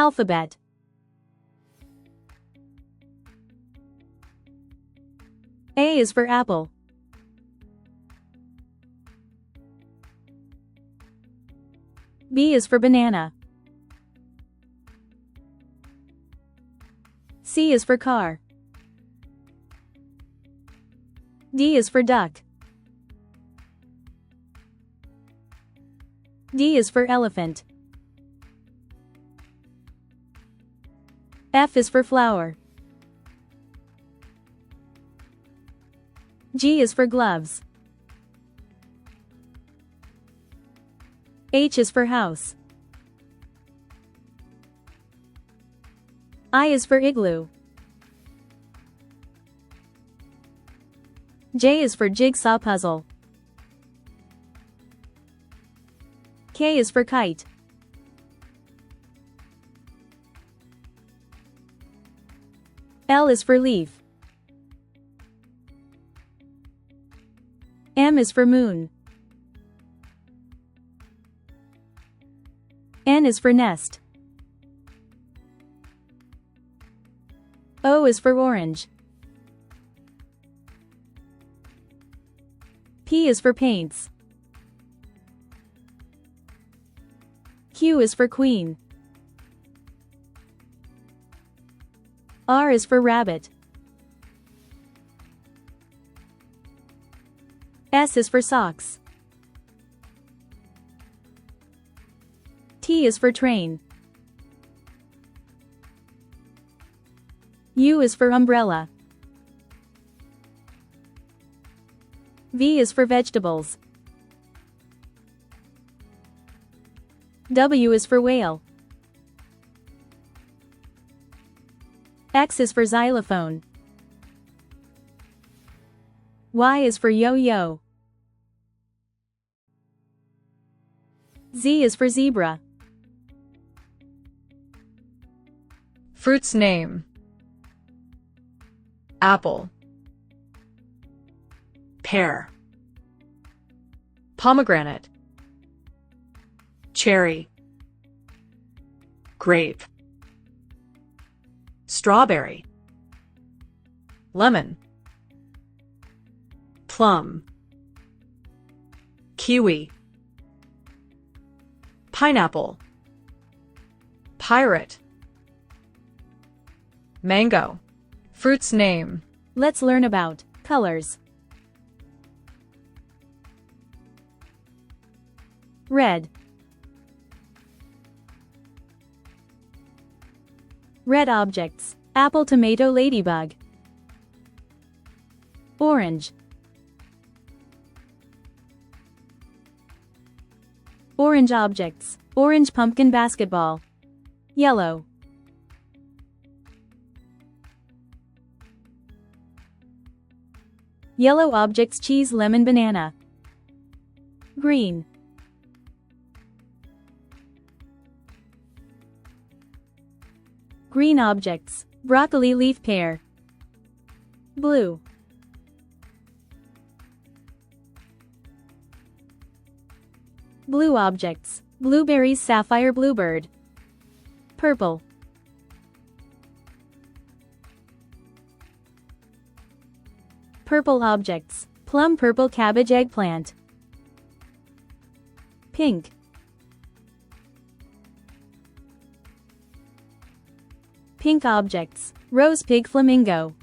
Alphabet. A is for apple. B is for banana. C is for car. D is for duck. D is for elephant. F is for flower. G is for gloves. H is for house. I is for igloo. J is for jigsaw puzzle. K is for kite. L is for leaf. M is for moon. N is for nest. O is for orange. P is for paints. Q is for queen. R is for rabbit. S is for socks. T is for train. U is for umbrella. V is for vegetables. W is for whale. X is for xylophone. Y is for yo-yo. Z is for zebra. Fruits name: apple, pear, pomegranate, cherry, grape, strawberry, lemon, plum, kiwi, pineapple, pirate, mango. Fruits name. Let's learn about colors. Red. Red objects: apple, tomato, ladybug. Orange. Orange objects: orange pumpkin, basketball. Yellow. Yellow objects: cheese, lemon, banana. Green. Green objects: broccoli, leaf, pear. Blue. Blue objects: blueberries, sapphire, bluebird. Purple. Purple objects: plum, purple, cabbage, eggplant. Pink. Pink objects: rose, pig, flamingo.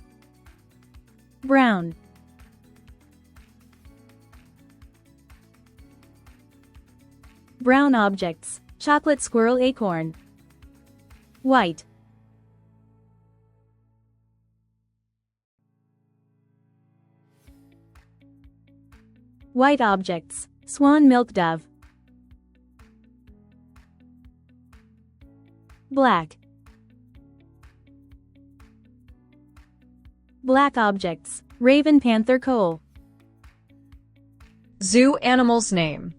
Brown. Brown objects: chocolate, squirrel, acorn. White. White objects: swan, milk, dove. Black. Black objects: raven, panther, coal. Zoo animals name: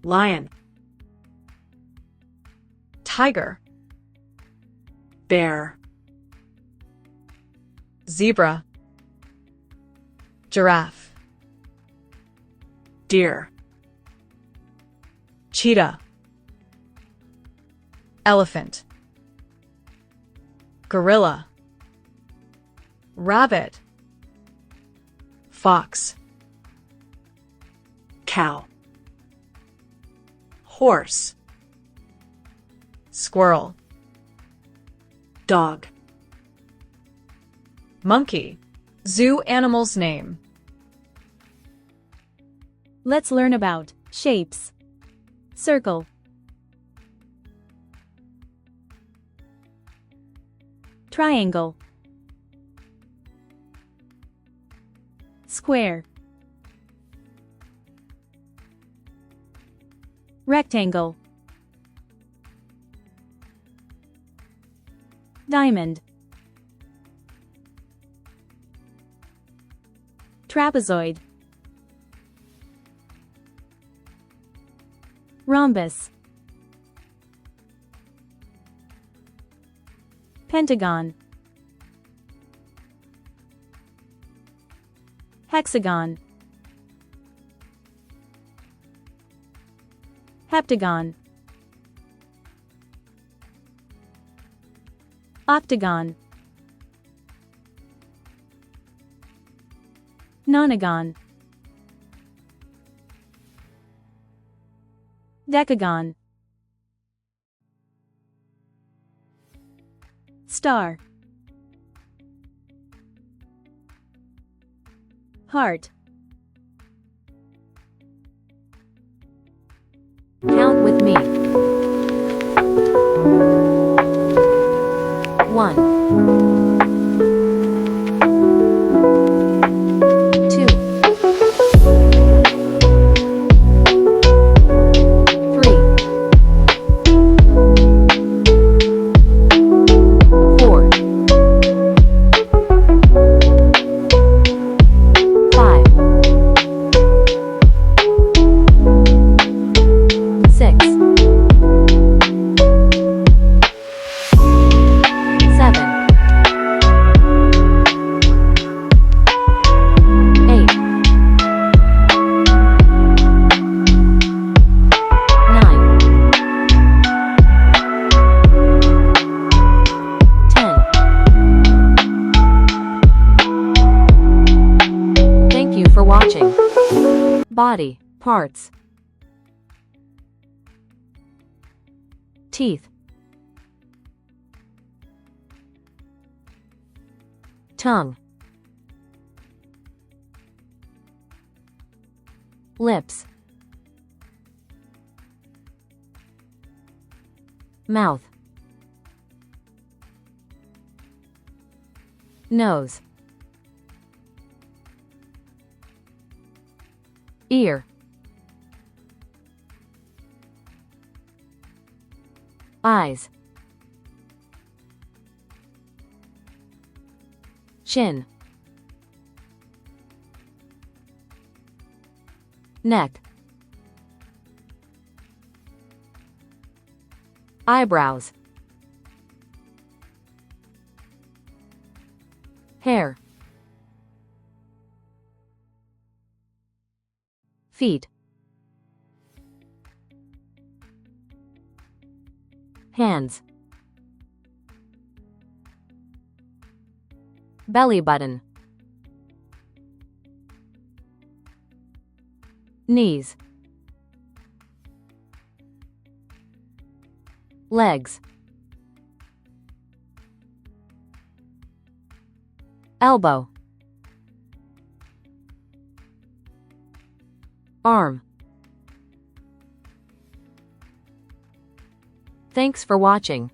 lion, tiger, bear, zebra, giraffe, deer, cheetah, elephant, gorilla, rabbit, fox, cow, horse, squirrel, dog, monkey. Zoo animal's name. Let's learn about shapes. Circle, triangle, square, rectangle, diamond, trapezoid, rhombus, pentagon, hexagon, heptagon, octagon, nonagon, decagon, star, heart. Count with me. 1, 2, 3, 4, 5, 6, 7, 8, 9, 10. Thank you for watching. Body parts. Teeth, tongue, lips, mouth, nose, ear, eyes, chin, neck, eyebrows, hair, feet, hands, belly button, knees, legs, elbow, arm. Thanks for watching.